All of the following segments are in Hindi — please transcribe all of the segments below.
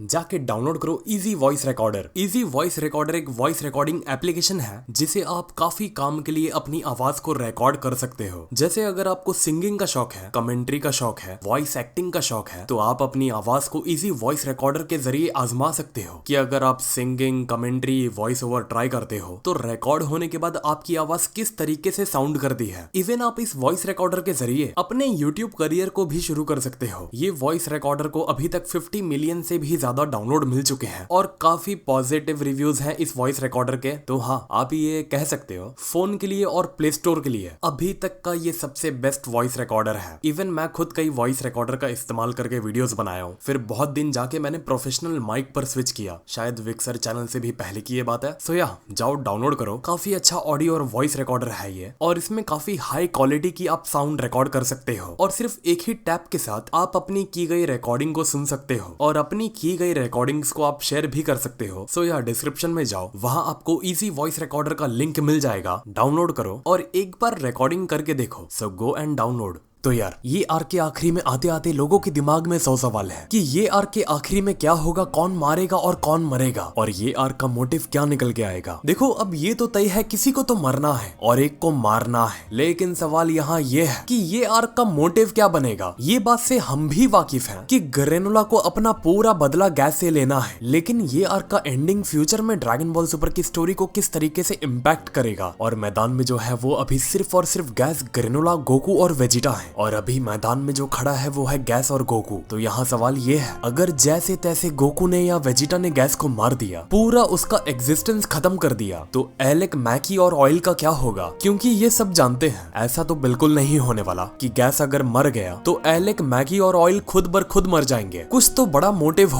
जाके डाउनलोड करो easy voice recorder. Easy voice recorder एक वॉइस रिकॉर्डिंग एप्लीकेशन है जिसे आप काफी काम के लिए अपनी आवाज को रिकॉर्ड कर सकते हो। जैसे अगर आपको सिंगिंग का शौक है, कमेंट्री का शौक है, वॉइस एक्टिंग का शौक है, तो आप अपनी आवाज को इजी वॉइस रिकॉर्डर के जरिए आजमा सकते हो कि अगर आप singing, commentary, voice over try करते हो तो रिकॉर्ड होने के बाद आपकी आवाज किस तरीके से साउंड करती है। इवन आप इस वॉइस रिकॉर्डर के जरिए अपने यूट्यूब करियर को भी शुरू कर सकते हो। ये वॉइस रिकॉर्डर को अभी तक 50 मिलियन से भी ज्यादा डाउनलोड मिल चुके हैं और काफी पॉजिटिव रिव्यूज हैं इस वॉइस रिकॉर्डर के। तो हाँ, आप ये कह सकते हो फोन के लिए और प्ले स्टोर के लिए अभी तक का ये सबसे बेस्ट वॉइस रिकॉर्डर है। इवन मैं खुद कई वॉइस रिकॉर्डर का इस्तेमाल करके वीडियोस बनाया हूँ। फिर बहुत दिन जाके मैंने प्रोफेशनल माइक पर स्विच किया, शायद विक्सर चैनल से भी पहले की ये बात है। सो या जाओ डाउनलोड करो, काफी अच्छा ऑडियो और वॉइस रिकॉर्डर है ये, और इसमें काफी हाई क्वालिटी की आप साउंड रिकॉर्ड कर सकते हो और सिर्फ एक ही टैप के साथ आप अपनी की गई रिकॉर्डिंग को सुन सकते हो और अपनी की गई रिकॉर्डिंग्स को आप शेयर भी कर सकते हो। सो या डिस्क्रिप्शन में जाओ, वहां आपको इजी वॉइस रिकॉर्डर का लिंक मिल जाएगा, डाउनलोड करो और एक बार रिकॉर्डिंग करके देखो। सो गो एंड डाउनलोड। तो यार, ये आर्क के आखिरी में आते आते लोगों के दिमाग में 100 सवाल है कि ये आर्क के आखिरी में क्या होगा, कौन मारेगा और कौन मरेगा, और ये आर्क का मोटिव क्या निकल के आएगा। देखो, अब ये तो तय है किसी को तो मरना है और एक को मारना है, लेकिन सवाल यहाँ ये है कि ये आर्क का मोटिव क्या बनेगा। ये बात से हम भी वाकिफ हैं कि ग्रेनुला को अपना पूरा बदला गैस से लेना है, लेकिन ये आर्क का एंडिंग फ्यूचर में ड्रैगन बॉल सुपर की स्टोरी को किस तरीके से इम्पैक्ट करेगा। और मैदान में जो है वो अभी सिर्फ और सिर्फ गैस, ग्रेनुला, गोकू और वेजिटा है, और अभी मैदान में जो खड़ा है वो है गैस और गोकू। तो यहाँ सवाल ये है, अगर जैसे तैसे गोकू ने या वेजिटा ने गैस को मार दिया, पूरा उसका एग्जिस्टेंस खत्म कर दिया, तो एलेक, मैकी और ऑयल का क्या होगा। क्योंकि ये सब जानते हैं ऐसा तो बिल्कुल नहीं होने वाला कि गैस अगर मर गया तो एलेक, मैकी और ऑयल खुद बर खुद मर जाएंगे। कुछ तो बड़ा मोटिव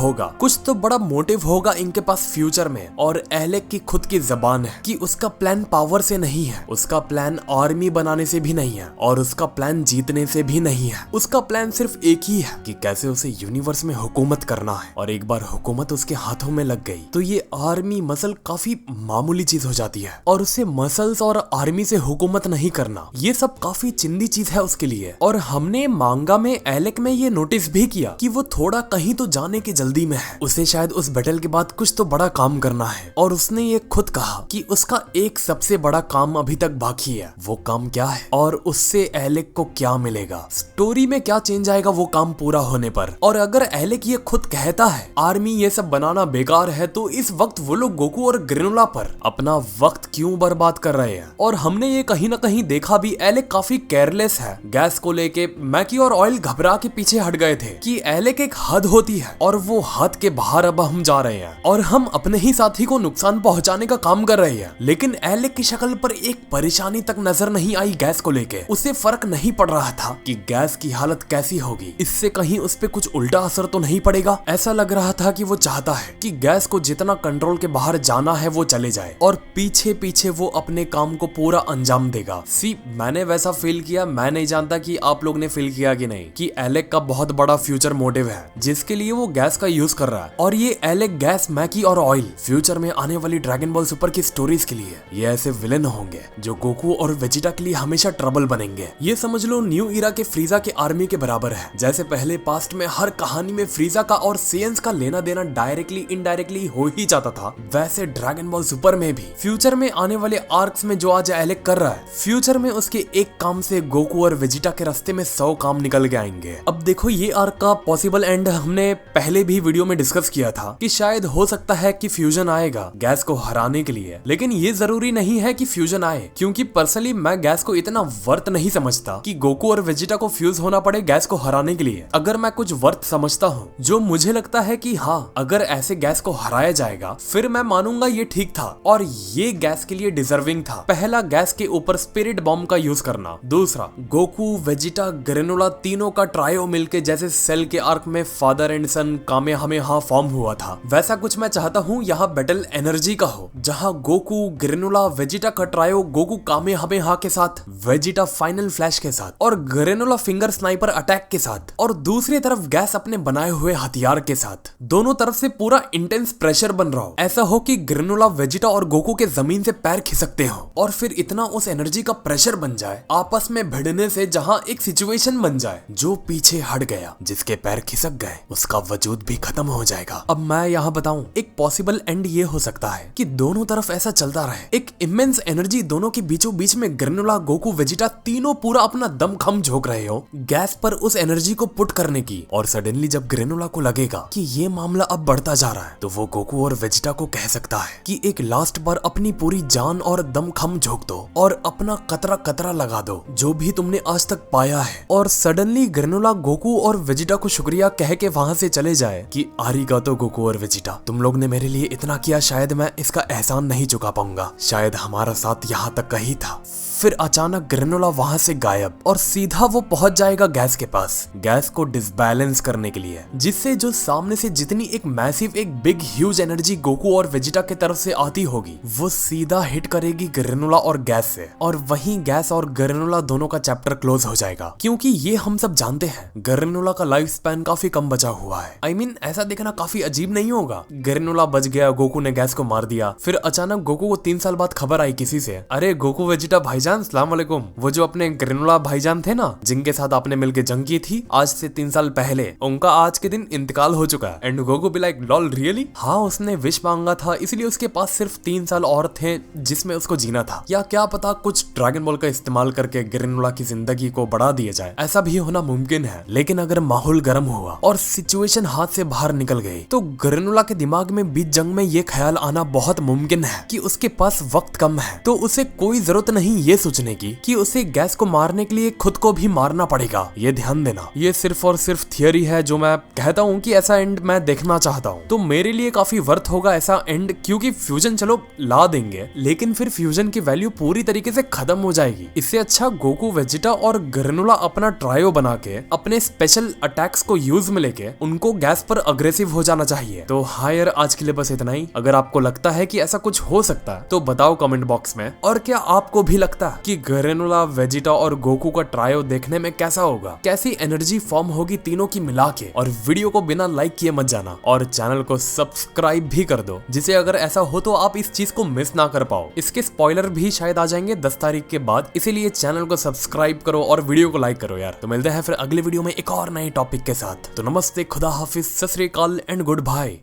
होगा इनके पास फ्यूचर में। और एलेक की खुद की जबान है कि उसका प्लान पावर से नहीं है, उसका प्लान आर्मी बनाने से भी नहीं है, और उसका प्लान जीतने से भी नहीं है। उसका प्लान सिर्फ एक ही है कि कैसे उसे यूनिवर्स में हुकूमत करना है। और एक बार हुकूमत उसके हाथों में लग गई तो ये आर्मी मसल काफी मामूली चीज हो जाती है, और उसे मसल्स और आर्मी से हुकूमत नहीं करना, ये सब काफी चिंदी चीज है उसके लिए। और हमने मांगा में एलेक में ये नोटिस भी किया कि वो थोड़ा कहीं तो जाने की जल्दी में है, उसे शायद उस बैटल के बाद कुछ तो बड़ा काम करना है। और उसने ये खुद कहा कि उसका एक सबसे बड़ा काम अभी तक बाकी है। वो काम क्या है और उससे एलेक को क्या मिलेगा, स्टोरी में क्या चेंज आएगा वो काम पूरा होने पर। और अगर एलेक ये खुद कहता है आर्मी ये सब बनाना बेकार है, तो इस वक्त वो लोग गोकू और ग्रेनुला पर अपना वक्त क्यों बर्बाद कर रहे हैं। और हमने ये कहीं ना कहीं देखा भी, एलेक काफी केयरलेस है गैस को लेके। मैकी और ऑयल घबरा के पीछे हट गए थे कि एलेक एक हद होती है और वो हद के बाहर अब हम जा रहे हैं और हम अपने ही साथी को नुकसान पहुंचाने का काम कर रहे हैं। लेकिन एलेक की शक्ल पर एक परेशानी तक नजर नहीं आई गैस को लेके। उसे फर्क नहीं पड़ रहा था कि गैस की हालत कैसी होगी, इससे कहीं उस पे कुछ उल्टा असर तो नहीं पड़ेगा। ऐसा लग रहा था कि वो चाहता है कि गैस को जितना कंट्रोल के बाहर जाना है वो चले जाए और पीछे पीछे वो अपने काम को पूरा अंजाम देगा। मैंने वैसा फील किया। मैं नहीं जानता कि आप लोग ने फील किया कि नहीं, कि एलेक का बहुत बड़ा फ्यूचर मोटिव है जिसके लिए वो गैस का यूज कर रहा है। और ये एलेक, गैस, मैकी और ऑयल फ्यूचर में आने वाली ड्रैगन बॉल सुपर की स्टोरीज के लिए ये ऐसे विलेन होंगे जो गोकू और वेजिटा के लिए हमेशा ट्रबल बनेंगे। ये समझ लो न्यू इरा के फ्रीजा के आर्मी के बराबर है। जैसे पहले पास्ट में हर कहानी में फ्रीजा का और सेयंस का लेना देना डायरेक्टली इनडायरेक्टली हो ही जाता था, वैसे ड्रैगन बॉल सुपर में भी फ्यूचर में आने वाले आर्क्स में जो आज एलेक कर रहा है, फ्यूचर में उसके एक काम से गोकू और वेजिटा के रास्ते में 100 काम निकल के आएंगे। अब देखो, ये आर्क का पॉसिबल एंड हमने पहले भी वीडियो में डिस्कस किया था कि शायद हो सकता है कि फ्यूजन आएगा गैस को हराने के लिए, लेकिन ये जरूरी नहीं है कि फ्यूजन आए, क्योंकि पर्सनली मैं गैस को इतना वर्थ नहीं समझता कि गोकू और वेजिटा को फ्यूज होना पड़े गैस को हराने के लिए। अगर मैं कुछ वर्थ समझता हूँ, जो मुझे लगता है कि हाँ, अगर ऐसे गैस को हराया जाएगा फिर मैं मानूंगा ये ठीक था और ये गैस के लिए डिजर्विंग था। पहला, गैस के ऊपर स्पिरिट बॉम्ब का यूज करना। दूसरा, गोकू, वेजिटा, ग्रेनुला तीनों का ट्रायो मिलके जैसे सेल के आर्क में father and sun Kamehameha form हुआ था, वैसा कुछ मैं चाहता हूँ यहाँ बैटल एनर्जी का हो, जहाँ गोकू, ग्रेनुला, वेजिटा का ट्रायो गोकू कामेहामेहा के साथ, वेजिटा फाइनल फ्लैश के साथ और ग्रेनुला फिंगर स्नाइपर अटैक के साथ और दूसरी तरफ गैस अपने बनाए हुए हथियार के साथ दोनों तरफ से पूरा इंटेंस प्रेशर बन रहा हो। ऐसा हो कि ग्रेनुला, वेजिटा और गोकू के जमीन से पैर खिसकते हो और फिर इतना उस एनर्जी का प्रेशर बन जाए आपस में भिड़ने से, जहां एक सिचुएशन बन जाए जो पीछे हट गया, जिसके पैर खिसक गए, उसका वजूद भी खत्म हो जाएगा। अब मैं यहाँ बताऊं, एक पॉसिबल एंड ये हो सकता है कि दोनों तरफ ऐसा चलता रहे, एक इमेंस एनर्जी दोनों के बीचों बीच में ग्रेनुला, गोकू, वेजिटा तीनों पूरा अपना दम खम झोंक रहे हो गैस पर उस एनर्जी को पुट करने की, और सडनली जब ग्रेनुला को लगेगा कि ये मामला अब बढ़ता जा रहा है तो वो गोकू और वेजिटा को कह सकता है कि एक लास्ट बार अपनी पूरी जान और दम खम झोंक दो और अपना कतरा कतरा लगा दो जो भी तुमने आज तक पाया है। और सडनली ग्रेनुला गोकू और वेजिटा को शुक्रिया कह के वहां से चले जाए कि आरिगातो गोकू और वेजिटा, तुम लोग ने मेरे लिए इतना किया, शायद मैं इसका एहसान नहीं चुका पाऊंगा, शायद हमारा साथ यहाँ तक का ही था। फिर अचानक ग्रेनुला वहां से गायब और सीधा वो पहुंच जाएगा गैस के पास, गैस को डिसबैलेंस करने के लिए, जिससे जो सामने से जितनी एक मैसिव, एक बिग ह्यूज एनर्जी गोकू और वेजिटा की तरफ से आती होगी वो सीधा हिट करेगी ग्रेनुला और गैस से, और वहीं गैस और ग्रेनुला दोनों का चैप्टर क्लोज हो जाएगा। क्योंकि ये हम सब जानते हैं ग्रेनुला का लाइफ स्पैन काफी कम बचा हुआ है। I mean, ऐसा देखना काफी अजीब नहीं होगा? ग्रेनुला बच गया, गोकू ने गैस को मार दिया, फिर अचानक गोकू को 3 साल बाद खबर आई किसी से, अरे गोकू वेजिटा भाईजान सलाम वालेकुम, वो जो अपने ग्रेनुला भाईजान थे ना जिनके साथ आपने मिलके जंग की थी आज से 3 साल पहले, उनका आज के दिन इंतकाल हो चुका है। एंड गोकू भी लाइक लॉल रियली? हाँ, उसने विश मांगा था इसलिए उसके पास सिर्फ 3 साल और थे जिसमें उसको जीना था, या क्या पता कुछ ड्रैगन बॉल का इस्तेमाल करके ग्रेनुला की जिंदगी को बढ़ा दिया जाए, ऐसा भी होना मुमकिन है। लेकिन अगर माहौल गर्म हुआ और सिचुएशन हाथ से बाहर निकल गई तो ग्रेनुला के दिमाग में बीच जंग में ये ख्याल आना बहुत मुमकिन है कि उसके पास वक्त कम है, तो उसे कोई जरूरत नहीं ये सोचने की कि उसे गैस को मारने के लिए खुद को भी मारना पड़ेगा। ये ध्यान देना, ये सिर्फ और सिर्फ थियरी है जो मैं कहता हूँ कि ऐसा एंड मैं देखना चाहता हूँ, तो मेरे लिए काफी वर्थ होगा ऐसा एंड, क्योंकि फ्यूजन चलो ला देंगे लेकिन फिर फ्यूजन की वैल्यू पूरी तरीके से खत्म हो जाएगी। इससे अच्छा गोकू, वेजिटा और ग्रेनुला अपना ट्रायो बना के अपने स्पेशल अटैक्स को यूज में लेके उनको गैस पर अग्रेसिव हो जाना चाहिए। तो हाँ यार, आज के लिए बस इतना ही। अगर आपको लगता है कि ऐसा कुछ हो सकता है तो बताओ कमेंट बॉक्स में। और क्या आपको भी लगता है कि ग्रेनुला, वेजिटा और गोकू का ट्रायो देखने में कैसा होगा, कैसी एनर्जी फॉर्म होगी तीनों की मिला के? और वीडियो को बिना लाइक किए मत जाना और चैनल को सब्सक्राइब भी कर दो, जिसे अगर ऐसा हो तो आप इस चीज को मिस ना कर पाओ। इसके स्पॉइलर भी शायद आ जाएंगे 10 तारीख के बाद, इसीलिए चैनल को सब्सक्राइब करो और वीडियो को लाइक करो यार। तो मिलते हैं फिर अगले वीडियो में एक और नए टॉपिक के साथ। तो नमस्ते, खुदा हाफिज, सत श्री अकाल एंड गुड बाय।